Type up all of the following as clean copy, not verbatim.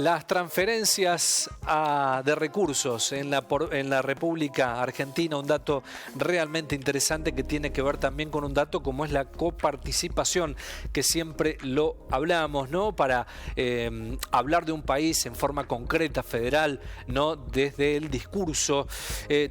Las transferencias de recursos en la República Argentina, un dato realmente interesante que tiene que ver también con un dato como es la coparticipación, que siempre lo hablamos, ¿no? Para hablar de un país en forma concreta, federal, no desde el discurso.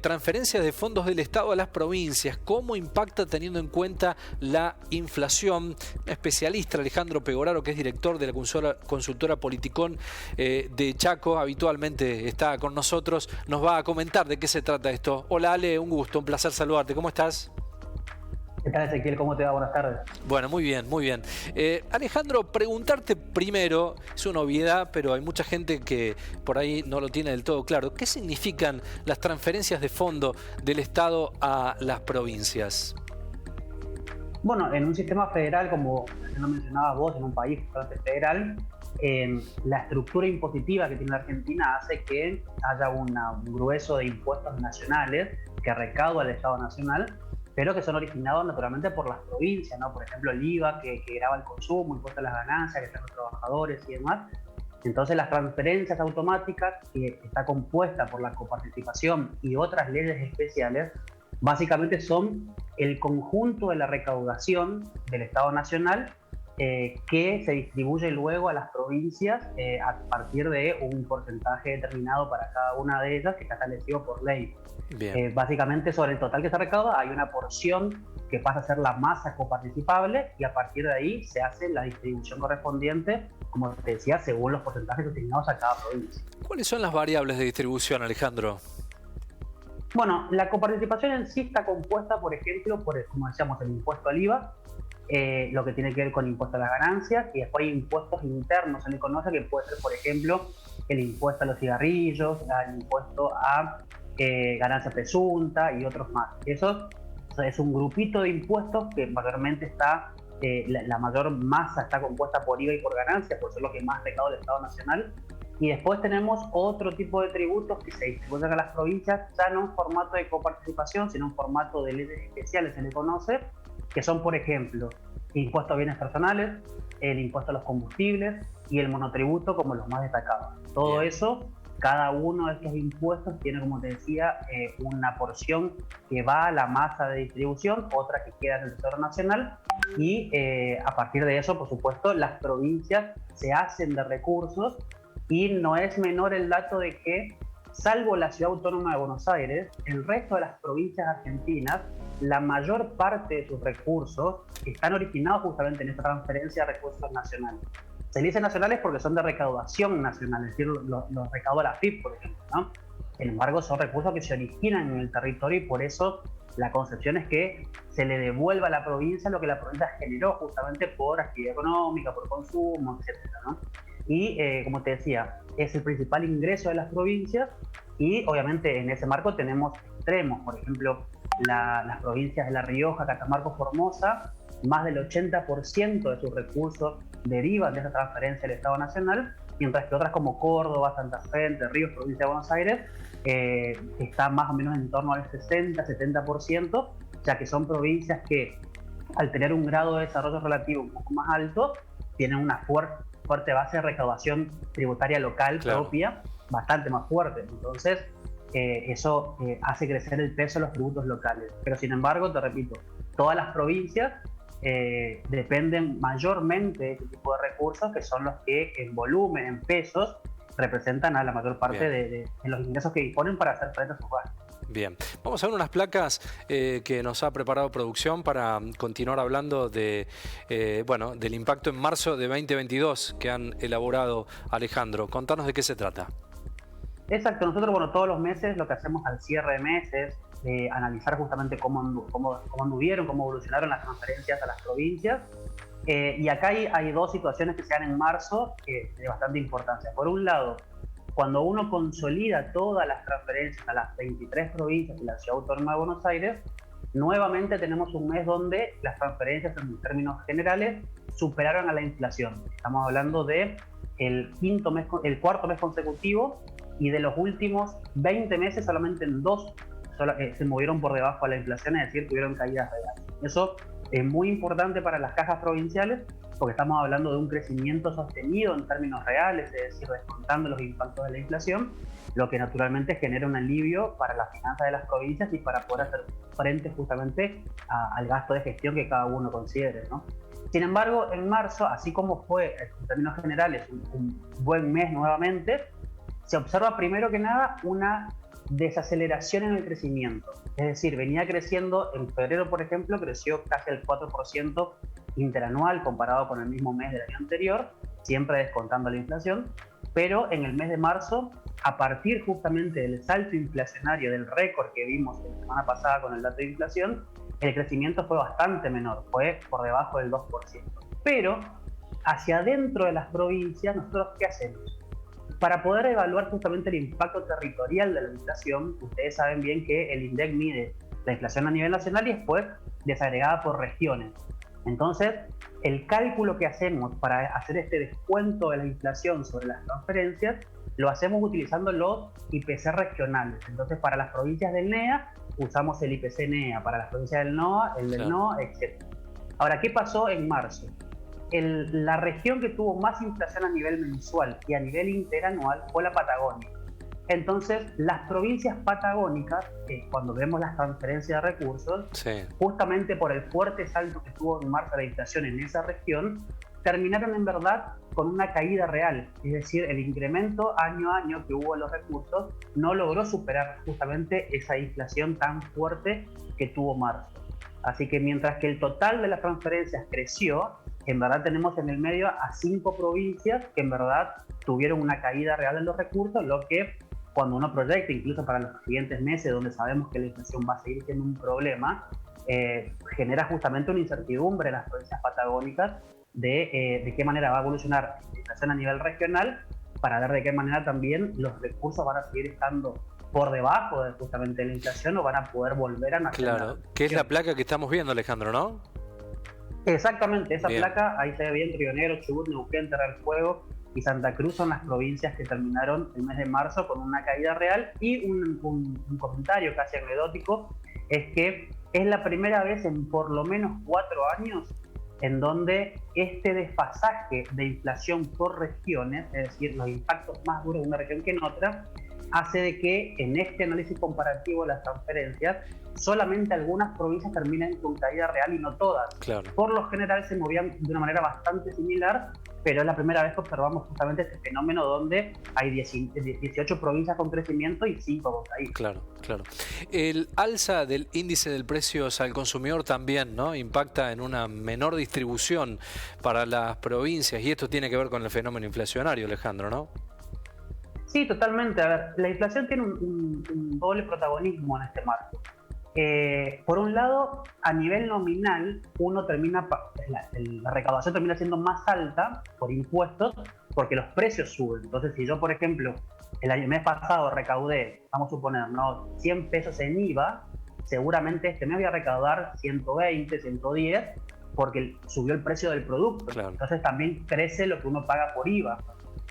Transferencias de fondos del Estado a las provincias, ¿cómo impacta teniendo en cuenta la inflación? Especialista Alejandro Pegoraro, que es director de la consultora Politicón de Chaco, habitualmente está con nosotros, nos va a comentar de qué se trata esto. Hola Ale, un gusto, un placer saludarte, ¿cómo estás? ¿Qué tal, Ezequiel? ¿Cómo te va? Buenas tardes. Bueno, muy bien, muy bien. Alejandro, preguntarte primero, es una obviedad, pero hay mucha gente que por ahí no lo tiene del todo claro. ¿Qué significan las transferencias de fondo del Estado a las provincias? Bueno, en un sistema federal, como lo mencionabas vos, en un país federal, la estructura impositiva que tiene la Argentina hace que haya un grueso de impuestos nacionales que recauda el Estado Nacional, pero que son originados naturalmente por las provincias, ¿no? Por ejemplo, el IVA que grava el consumo, impuesto a las ganancias que están los trabajadores y demás. Entonces, las transferencias automáticas, que está compuesta por la coparticipación y otras leyes especiales, básicamente son el conjunto de la recaudación del Estado Nacional que se distribuye luego a las provincias a partir de un porcentaje determinado para cada una de ellas que está establecido por ley. Básicamente, sobre el total que se recauda hay una porción que pasa a ser la masa coparticipable y a partir de ahí se hace la distribución correspondiente, como te decía, según los porcentajes asignados a cada provincia. ¿Cuáles son las variables de distribución, Alejandro? Bueno, la coparticipación en sí está compuesta, por ejemplo, por, como decíamos, el impuesto al IVA, lo que tiene que ver con el impuesto a las ganancias, y después hay impuestos internos, se le conoce, que puede ser, por ejemplo, el impuesto a los cigarrillos, el impuesto a ganancia presunta y otros más. Eso es un grupito de impuestos que mayormente está, la mayor masa está compuesta por IVA y por ganancias, por ser lo que más recauda el Estado Nacional. Y después tenemos otro tipo de tributos que se distribuyen a las provincias, ya no en formato de coparticipación, sino en formato de leyes especiales, se le conoce, que son, por ejemplo, el impuesto a bienes personales, el impuesto a los combustibles y el monotributo como los más destacados. Todo eso, cada uno de estos impuestos tiene, como te decía, una porción que va a la masa de distribución, otra que queda en el Tesoro Nacional, y a partir de eso, por supuesto, las provincias se hacen de recursos. Y no es menor el dato de que, salvo la Ciudad Autónoma de Buenos Aires, el resto de las provincias argentinas, la mayor parte de sus recursos están originados justamente en esta transferencia de recursos nacionales. Se dice nacionales porque son de recaudación nacional, es decir, los recauda la AFIP, por ejemplo, ¿no? Sin embargo, son recursos que se originan en el territorio y por eso la concepción es que se le devuelva a la provincia lo que la provincia generó justamente por actividad económica, por consumo, etcétera, ¿no? Y como te decía, es el principal ingreso de las provincias y obviamente en ese marco tenemos extremos, por ejemplo, las provincias de La Rioja, Catamarca, Formosa, más del 80% de sus recursos derivan de esa transferencia del Estado Nacional, mientras que otras como Córdoba, Santa Fe, Entre Ríos, provincia de Buenos Aires, está más o menos en torno al 60-70%, ya que son provincias que al tener un grado de desarrollo relativo un poco más alto, tienen una fuerte base de recaudación tributaria local propia, bastante más fuerte. Entonces, eso hace crecer el peso de los tributos locales. Pero sin embargo, te repito, todas las provincias dependen mayormente de este tipo de recursos, que son los que en volumen, en pesos, representan a la mayor parte de los ingresos que disponen para hacer frente a sus gastos. Bien, vamos a ver unas placas que nos ha preparado producción para continuar hablando de, del impacto en marzo de 2022 que han elaborado. Alejandro, contanos de qué se trata. Exacto, nosotros todos los meses lo que hacemos al cierre de meses es analizar justamente cómo anduvieron, cómo evolucionaron las transferencias a las provincias. Y acá hay dos situaciones que se dan en marzo de bastante importancia. Por un lado, cuando uno consolida todas las transferencias a las 23 provincias y la Ciudad Autónoma de Buenos Aires, nuevamente tenemos un mes donde las transferencias en términos generales superaron a la inflación. Estamos hablando de el cuarto mes consecutivo y de los últimos 20 meses solamente en dos se movieron por debajo de la inflación, es decir, tuvieron caídas reales. Eso es muy importante para las cajas provinciales porque estamos hablando de un crecimiento sostenido en términos reales, es decir, descontando los impactos de la inflación, lo que naturalmente genera un alivio para las finanzas de las provincias y para poder hacer frente justamente al gasto de gestión que cada uno considere, ¿no? Sin embargo, en marzo, así como fue en términos generales un buen mes nuevamente, se observa primero que nada una desaceleración en el crecimiento. Es decir, venía creciendo, en febrero por ejemplo, creció casi el 4% interanual comparado con el mismo mes del año anterior, siempre descontando la inflación, pero en el mes de marzo, a partir justamente del salto inflacionario, del récord que vimos la semana pasada con el dato de inflación, el crecimiento fue bastante menor, fue por debajo del 2%. Pero hacia adentro de las provincias, ¿nosotros qué hacemos? Para poder evaluar justamente el impacto territorial de la inflación, ustedes saben bien que el INDEC mide la inflación a nivel nacional y después desagregada por regiones. Entonces, el cálculo que hacemos para hacer este descuento de la inflación sobre las transferencias, lo hacemos utilizando los IPC regionales. Entonces, para las provincias del NEA, usamos el IPC NEA, para las provincias del NOA, el del NOA, etc. Ahora, ¿qué pasó en marzo? La región que tuvo más inflación a nivel mensual y a nivel interanual fue la Patagonia. Entonces, las provincias patagónicas, cuando vemos las transferencias de recursos, justamente por el fuerte salto que tuvo en marzo la inflación en esa región, terminaron en verdad con una caída real. Es decir, el incremento año a año que hubo en los recursos no logró superar justamente esa inflación tan fuerte que tuvo marzo. Así que mientras que el total de las transferencias creció, en verdad tenemos en el medio a 5 provincias que en verdad tuvieron una caída real en los recursos, lo que cuando uno proyecta, incluso para los siguientes meses, donde sabemos que la inflación va a seguir siendo un problema, genera justamente una incertidumbre en las provincias patagónicas de qué manera va a evolucionar la inflación a nivel regional, para ver de qué manera también los recursos van a seguir estando por debajo de justamente la inflación o van a poder volver a nacer. Claro, que es la placa que estamos viendo, Alejandro, ¿no? Exactamente, esa Bien. placa, ahí se ve bien Río Negro, Chubut, Neuquén, Tierra del Fuego y Santa Cruz son las provincias que terminaron el mes de marzo con una caída real. Y un comentario casi anecdótico es que es la primera vez en por lo menos 4 años en donde este desfasaje de inflación por regiones, es decir, los impactos más duros de una región que en otra, hace de que en este análisis comparativo de las transferencias solamente algunas provincias terminen con caída real y no todas. Claro. Por lo general se movían de una manera bastante similar, pero es la primera vez que observamos justamente este fenómeno donde hay 18 provincias con crecimiento y 5 con caída. Claro, claro. El alza del índice de precios al consumidor también, ¿no?, impacta en una menor distribución para las provincias y esto tiene que ver con el fenómeno inflacionario, Alejandro, ¿no? Sí, totalmente. A ver, la inflación tiene un doble protagonismo en este marco. Por un lado, a nivel nominal, la recaudación termina siendo más alta por impuestos porque los precios suben. Entonces, si yo, por ejemplo, el mes pasado recaudé, vamos a suponer, ¿no?, 100 pesos en IVA, seguramente este mes voy a recaudar 120, 110, porque subió el precio del producto. Claro. Entonces también crece lo que uno paga por IVA.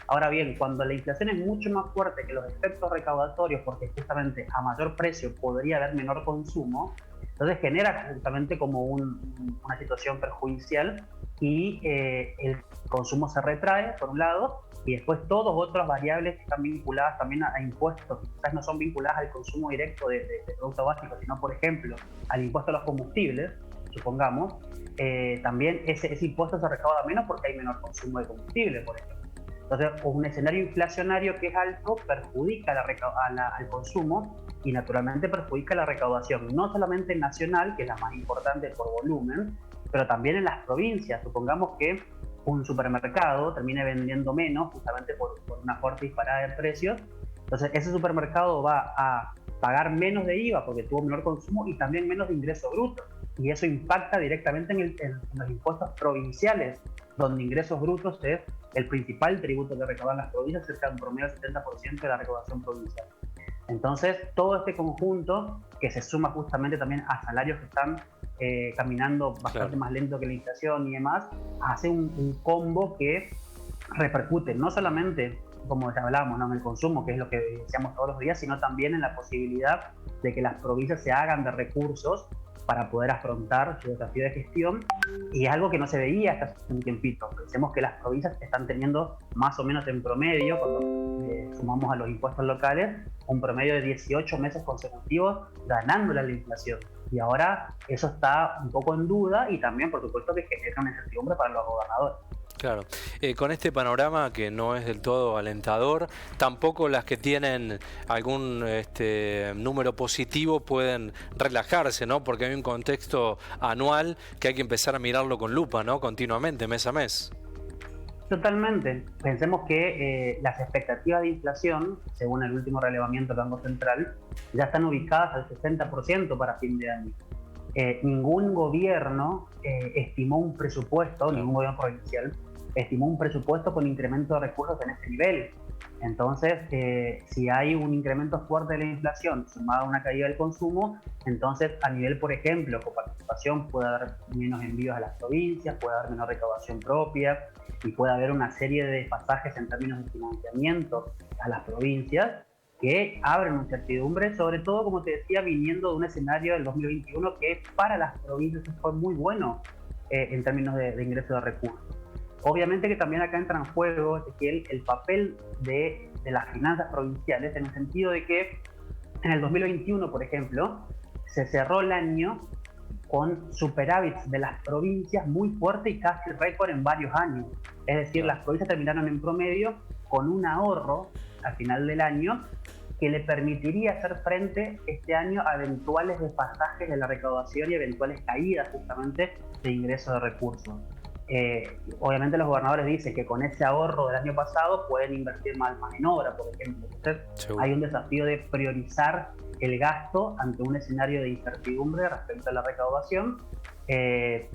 Ahora bien, cuando la inflación es mucho más fuerte que los efectos recaudatorios, porque justamente a mayor precio podría haber menor consumo, entonces genera justamente como una situación perjudicial y el consumo se retrae, por un lado, y después todas otras variables que están vinculadas también a impuestos, que quizás no son vinculadas al consumo directo de productos básicos, sino, por ejemplo, al impuesto a los combustibles, supongamos, también ese impuesto se recauda menos porque hay menor consumo de combustible, por ejemplo. Entonces, un escenario inflacionario que es alto perjudica al consumo y naturalmente perjudica la recaudación, no solamente nacional, que es la más importante por volumen, pero también en las provincias. Supongamos que un supermercado termine vendiendo menos justamente por una fuerte disparada de precios, entonces ese supermercado va a pagar menos de IVA porque tuvo menor consumo y también menos de ingreso bruto, y eso impacta directamente en los impuestos provinciales, donde ingresos brutos es el principal tributo que recaudan las provincias, cerca de un promedio del 70% de la recaudación provincial. Entonces, todo este conjunto, que se suma justamente también a salarios que están caminando bastante más lento que la inflación y demás, hace un combo que repercute no solamente, como ya hablábamos, ¿no?, en el consumo, que es lo que decíamos todos los días, sino también en la posibilidad de que las provincias se hagan de recursos para poder afrontar su desafío de gestión, y es algo que no se veía hasta hace un tiempito. Pensemos que las provincias están teniendo más o menos en promedio, cuando sumamos a los impuestos locales, un promedio de 18 meses consecutivos ganándole a la inflación. Y ahora eso está un poco en duda y también, por supuesto, que genera una incertidumbre para los gobernadores. Claro, con este panorama que no es del todo alentador, tampoco las que tienen algún número positivo pueden relajarse, ¿no? Porque hay un contexto anual que hay que empezar a mirarlo con lupa, ¿no? Continuamente, mes a mes. Totalmente. Pensemos que las expectativas de inflación, según el último relevamiento del Banco Central, ya están ubicadas al 60% para fin de año. Ningún gobierno estimó un presupuesto, ningún gobierno provincial, estimó un presupuesto con incremento de recursos en ese nivel. Entonces, si hay un incremento fuerte de la inflación sumado a una caída del consumo, entonces a nivel, por ejemplo, coparticipación, puede haber menos envíos a las provincias, puede haber menor recaudación propia y puede haber una serie de desfasajes en términos de financiamiento a las provincias que abren incertidumbre, sobre todo, como te decía, viniendo de un escenario del 2021 que para las provincias fue muy bueno en términos de ingreso de recursos. Obviamente que también acá entra en juego, Ezequiel, el papel de las finanzas provinciales, en el sentido de que en el 2021, por ejemplo, se cerró el año con superávits de las provincias muy fuerte y casi récord en varios años. Es decir, las provincias terminaron en promedio con un ahorro al final del año que le permitiría hacer frente este año a eventuales desfasajes de la recaudación y eventuales caídas justamente de ingresos de recursos. Obviamente los gobernadores dicen que con ese ahorro del año pasado pueden invertir más en obra, por ejemplo. Entonces hay un desafío de priorizar el gasto ante un escenario de incertidumbre respecto a la recaudación,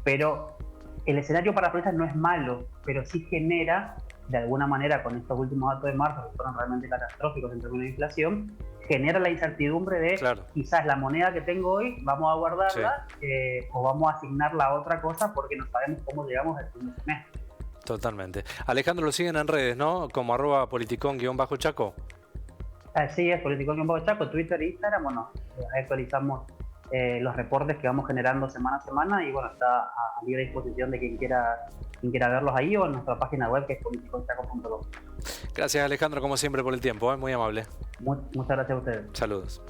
pero el escenario para las provincias no es malo, pero sí genera, de alguna manera, con estos últimos datos de marzo, que fueron realmente catastróficos en términos de inflación, genera la incertidumbre de quizás la moneda que tengo hoy, vamos a guardarla o vamos a asignarla a otra cosa porque no sabemos cómo llegamos al fin de semestre. Totalmente. Alejandro, lo siguen en redes, ¿no? Como @politicón_chaco. Así es, politicón_chaco, Twitter e Instagram. Bueno, ahí actualizamos los reportes que vamos generando semana a semana y bueno, está a libre disposición de quien quiera verlos ahí o en nuestra página web que es politiconchaco.com. Gracias, Alejandro, como siempre, por el tiempo, muy amable. Muchas gracias a ustedes. Saludos.